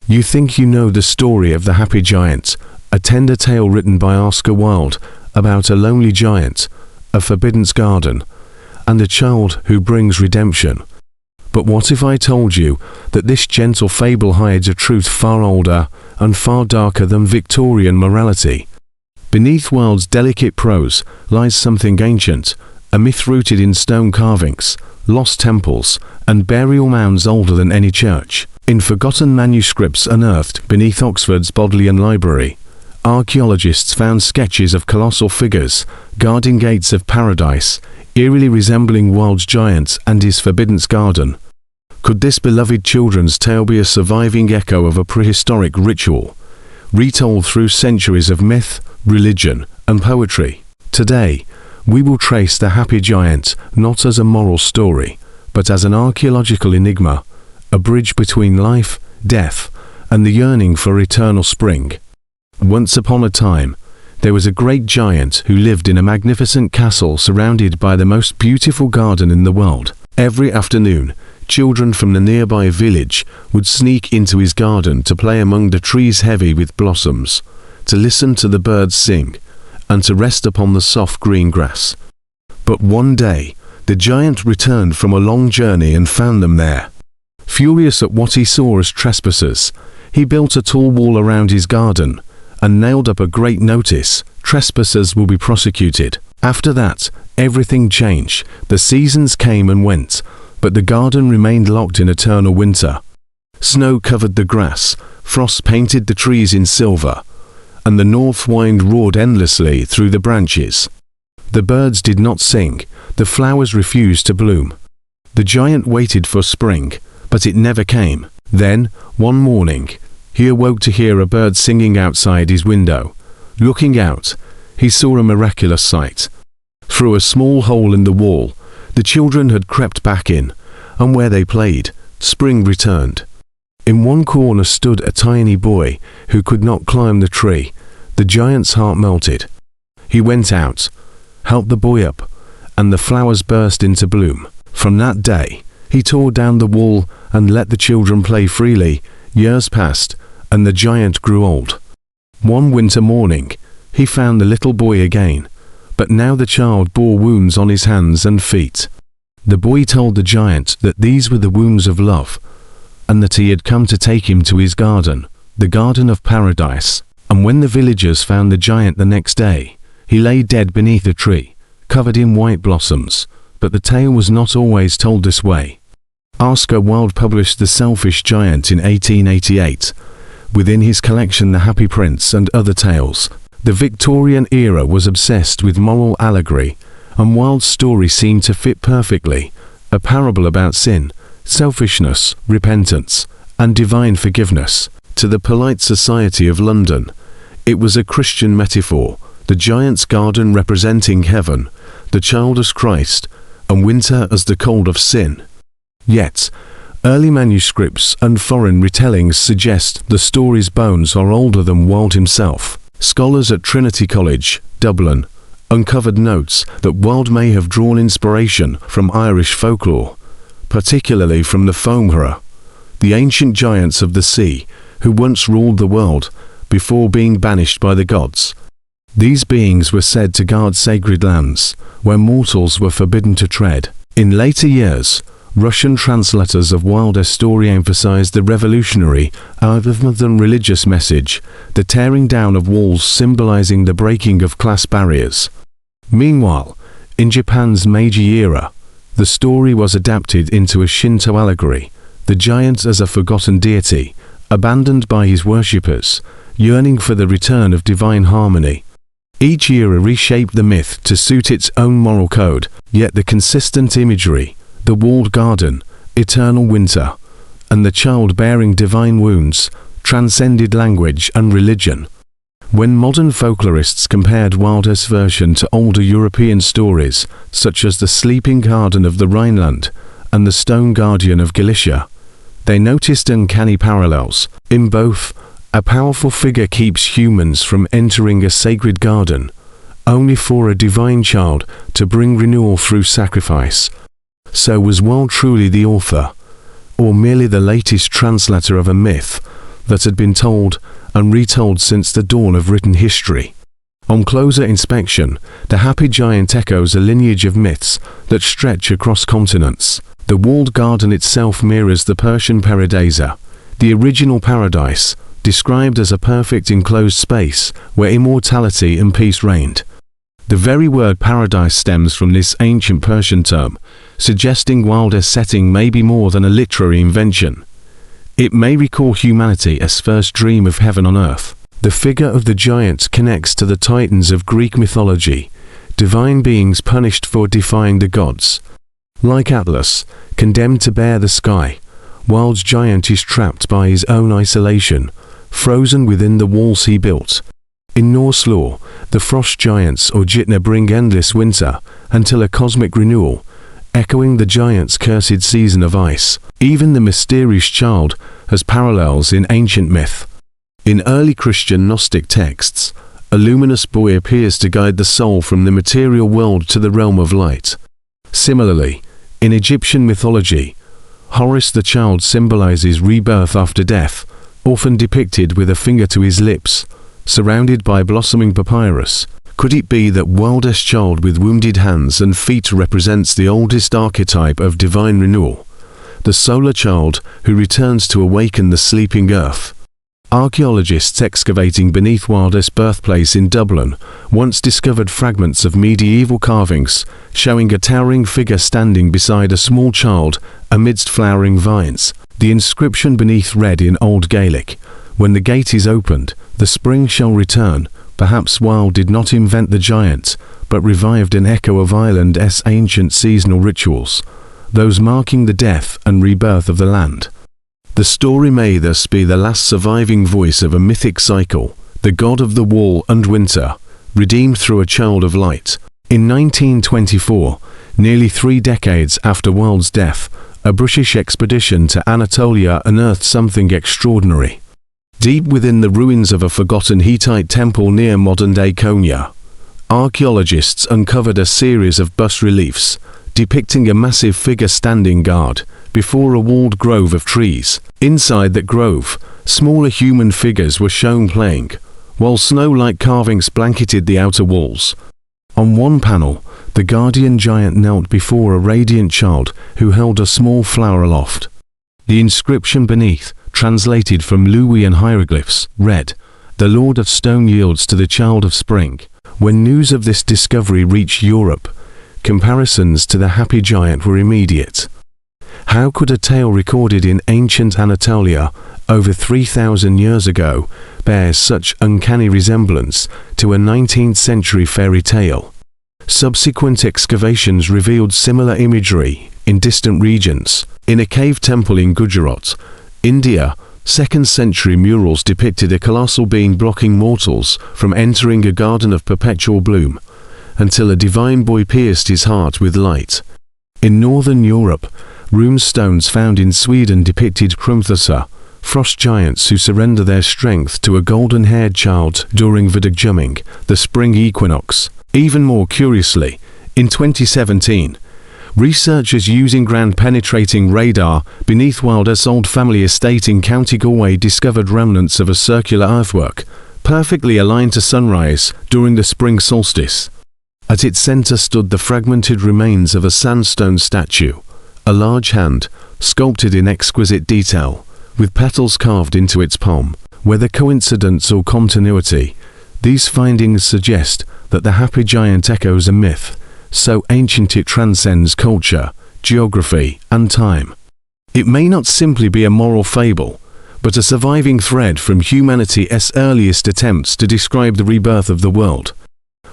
You think you know the story of the Happy Giant, a tender tale written by Oscar Wilde about a lonely giant, a forbidden garden, and a child who brings redemption. But what if I told you that this gentle fable hides a truth far older and far darker than Victorian morality? Beneath Wilde's delicate prose lies something ancient, a myth rooted in stone carvings, lost temples, and burial mounds older than any church. In forgotten manuscripts unearthed beneath Oxford's Bodleian Library, archaeologists found sketches of colossal figures guarding gates of paradise, eerily resembling Wilde's giant and his forbidden garden. Could this beloved children's tale be a surviving echo of a prehistoric ritual, retold through centuries of myth, religion, and poetry? Today, we will trace the Happy Giant not as a moral story, but as an archaeological enigma, a bridge between life, death, and the yearning for eternal spring. Once upon a time, there was a great giant who lived in a magnificent castle surrounded by the most beautiful garden in the world. Every afternoon, children from the nearby village would sneak into his garden to play among the trees heavy with blossoms, to listen to the birds sing, and to rest upon the soft green grass. But one day, the giant returned from a long journey and found them there. Furious at what he saw as trespassers, he built a tall wall around his garden and nailed up a great notice: trespassers will be prosecuted. After that, everything changed. The seasons came and went, but the garden remained locked in eternal winter. Snow covered the grass, frost painted the trees in silver, and the north wind roared endlessly through the branches. The birds did not sing, the flowers refused to bloom. The giant waited for spring, but it never came. Then, one morning, he awoke to hear a bird singing outside his window. Looking out, he saw a miraculous sight. Through a small hole in the wall, the children had crept back in, and where they played, spring returned. In one corner stood a tiny boy who could not climb the tree. The giant's heart melted. He went out, helped the boy up, and the flowers burst into bloom. From that day, he tore down the wall and let the children play freely. Years passed, and the giant grew old. One winter morning, he found the little boy again, but now the child bore wounds on his hands and feet. The boy told the giant that these were the wounds of love, and that he had come to take him to his garden, the Garden of Paradise. And when the villagers found the giant the next day, he lay dead beneath a tree, covered in white blossoms. But the tale was not always told this way. Oscar Wilde published The Selfish Giant in 1888. Within his collection The Happy Prince and Other Tales, the Victorian era was obsessed with moral allegory, and Wilde's story seemed to fit perfectly, a parable about sin, selfishness, repentance, and divine forgiveness. To the polite society of London, it was a Christian metaphor, the giant's garden representing heaven, the child as Christ, and winter as the cold of sin. Yet, early manuscripts and foreign retellings suggest the story's bones are older than Wilde himself. Scholars at Trinity College, Dublin, uncovered notes that Wilde may have drawn inspiration from Irish folklore, particularly from the Fomhra, the ancient giants of the sea who once ruled the world before being banished by the gods. These beings were said to guard sacred lands, where mortals were forbidden to tread. In later years, Russian translators of Wilde's story emphasized the revolutionary, rather than religious message, the tearing down of walls symbolizing the breaking of class barriers. Meanwhile, in Japan's Meiji era, the story was adapted into a Shinto allegory, the giant as a forgotten deity, abandoned by his worshippers, yearning for the return of divine harmony. Each era reshaped the myth to suit its own moral code, yet the consistent imagery, the walled garden, eternal winter, and the child bearing divine wounds, transcended language and religion. When modern folklorists compared Wilde's version to older European stories, such as the Sleeping Garden of the Rhineland and the Stone Guardian of Galicia, they noticed uncanny parallels. In both, a powerful figure keeps humans from entering a sacred garden, only for a divine child to bring renewal through sacrifice. So was Wilde truly the author, or merely the latest translator of a myth that had been told and retold since the dawn of written history. On closer inspection, the Happy Giant echoes a lineage of myths that stretch across continents. The walled garden itself mirrors the Persian paradisa, the original paradise, described as a perfect enclosed space where immortality and peace reigned. The very word paradise stems from this ancient Persian term, suggesting Wilde's setting may be more than a literary invention. It may recall humanity's first dream of heaven on earth. The figure of the giant connects to the titans of Greek mythology, divine beings punished for defying the gods. Like Atlas, condemned to bear the sky, Wilde's giant is trapped by his own isolation, frozen within the walls he built. In Norse lore, the frost giants or Jitna bring endless winter until a cosmic renewal, echoing the giant's cursed season of ice. Even the mysterious child has parallels in ancient myth. In early Christian Gnostic texts, a luminous boy appears to guide the soul from the material world to the realm of light. Similarly, in Egyptian mythology, Horus the child symbolizes rebirth after death, often depicted with a finger to his lips, surrounded by blossoming papyrus. Could it be that Wilde's child with wounded hands and feet represents the oldest archetype of divine renewal, the solar child who returns to awaken the sleeping earth? Archaeologists excavating beneath Wilde's birthplace in Dublin once discovered fragments of medieval carvings showing a towering figure standing beside a small child amidst flowering vines. The inscription beneath read in Old Gaelic, "When the gate is opened, the spring shall return." Perhaps Wilde did not invent the giant, but revived an echo of Ireland's ancient seasonal rituals, those marking the death and rebirth of the land. The story may thus be the last surviving voice of a mythic cycle, the god of the wall and winter, redeemed through a child of light. In 1924, nearly 3 decades after Wilde's death, a British expedition to Anatolia unearthed something extraordinary. Deep within the ruins of a forgotten Hittite temple near modern-day Konya, archaeologists uncovered a series of bas-reliefs depicting a massive figure standing guard before a walled grove of trees. Inside that grove, smaller human figures were shown playing, while snow-like carvings blanketed the outer walls. On one panel, the guardian giant knelt before a radiant child who held a small flower aloft. The inscription beneath, translated from Luwian hieroglyphs, read, "The Lord of Stone yields to the Child of Spring." When news of this discovery reached Europe, comparisons to the Happy Giant were immediate. How could a tale recorded in ancient Anatolia over 3,000 years ago bear such uncanny resemblance to a 19th century fairy tale? Subsequent excavations revealed similar imagery in distant regions. In a cave temple in Gujarat, India, 2nd century murals depicted a colossal being blocking mortals from entering a garden of perpetual bloom, until a divine boy pierced his heart with light. In northern Europe, rune stones found in Sweden depicted Krumthasa, frost giants who surrender their strength to a golden-haired child during Vidagjumming, the spring equinox. Even more curiously, in 2017, researchers using ground-penetrating radar beneath Wilde's old family estate in County Galway discovered remnants of a circular earthwork, perfectly aligned to sunrise during the spring solstice. At its center stood the fragmented remains of a sandstone statue, a large hand, sculpted in exquisite detail, with petals carved into its palm. Whether coincidence or continuity, these findings suggest that the Happy Giant echoes a myth, so ancient it transcends culture, geography, and time. It may not simply be a moral fable, but a surviving thread from humanity's earliest attempts to describe the rebirth of the world.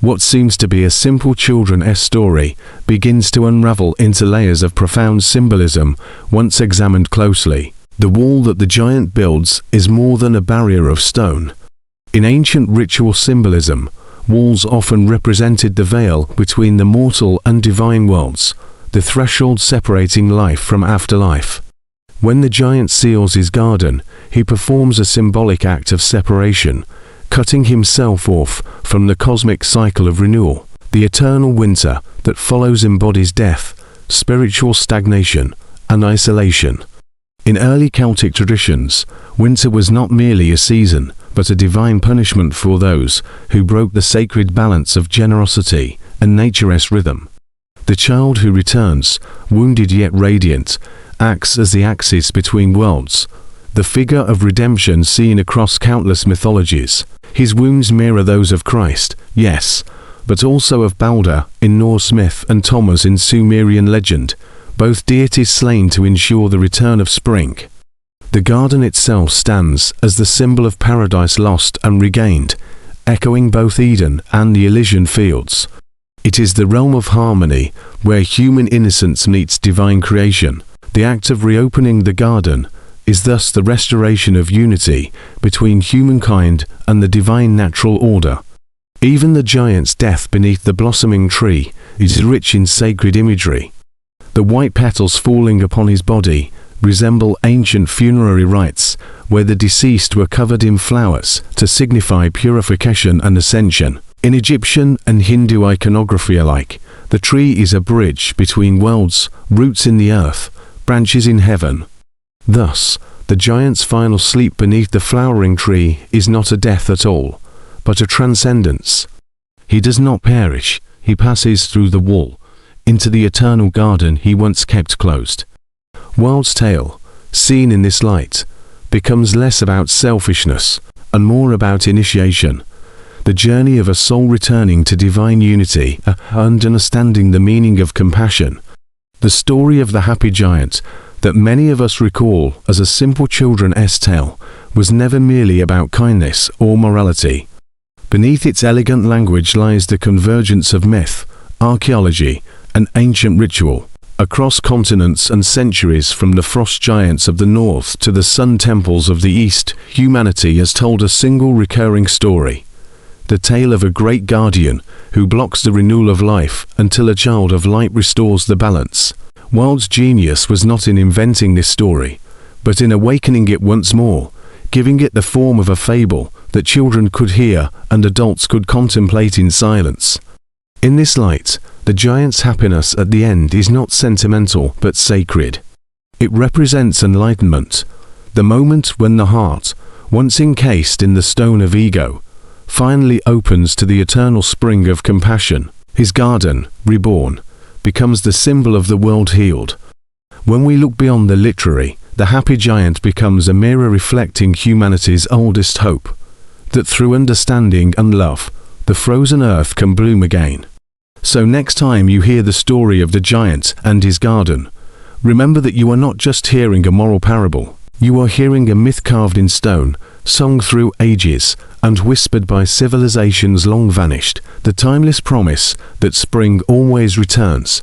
What seems to be a simple children's story begins to unravel into layers of profound symbolism once examined closely. The wall that the giant builds is more than a barrier of stone. In ancient ritual symbolism, walls often represented the veil between the mortal and divine worlds, the threshold separating life from afterlife. When the giant seals his garden, he performs a symbolic act of separation, cutting himself off from the cosmic cycle of renewal. The eternal winter that follows embodies death, spiritual stagnation, and isolation. In early Celtic traditions, winter was not merely a season, but a divine punishment for those who broke the sacred balance of generosity and nature's rhythm. The child who returns, wounded yet radiant, acts as the axis between worlds, the figure of redemption seen across countless mythologies. His wounds mirror those of Christ, yes, but also of Balder in Norse myth and Thomas in Sumerian legend, both deities slain to ensure the return of spring. The garden itself stands as the symbol of paradise lost and regained, echoing both Eden and the Elysian fields. It is the realm of harmony, where human innocence meets divine creation. The act of reopening the garden is thus the restoration of unity between humankind and the divine natural order. Even the giant's death beneath the blossoming tree is rich in sacred imagery. The white petals falling upon his body resemble ancient funerary rites, where the deceased were covered in flowers to signify purification and ascension. In Egyptian and Hindu iconography alike, the tree is a bridge between worlds, roots in the earth, branches in heaven. Thus, the giant's final sleep beneath the flowering tree is not a death at all, but a transcendence. He does not perish, he passes through the wall, into the eternal garden he once kept closed. Wilde's tale, seen in this light, becomes less about selfishness and more about initiation, the journey of a soul returning to divine unity and understanding the meaning of compassion. The story of the happy giant, that many of us recall as a simple children's tale, was never merely about kindness or morality. Beneath its elegant language lies the convergence of myth, archaeology, and ancient ritual. Across continents and centuries, from the frost giants of the north to the sun temples of the east, humanity has told a single recurring story. The tale of a great guardian who blocks the renewal of life until a child of light restores the balance. Wilde's genius was not in inventing this story, but in awakening it once more, giving it the form of a fable that children could hear and adults could contemplate in silence. In this light, the giant's happiness at the end is not sentimental but sacred. It represents enlightenment, the moment when the heart, once encased in the stone of ego, finally opens to the eternal spring of compassion. His garden, reborn, becomes the symbol of the world healed. When we look beyond the literary, the happy giant becomes a mirror reflecting humanity's oldest hope, that through understanding and love, the frozen earth can bloom again. So next time you hear the story of the giant and his garden, remember that you are not just hearing a moral parable, you are hearing a myth carved in stone, sung through ages, and whispered by civilizations long vanished, the timeless promise that spring always returns,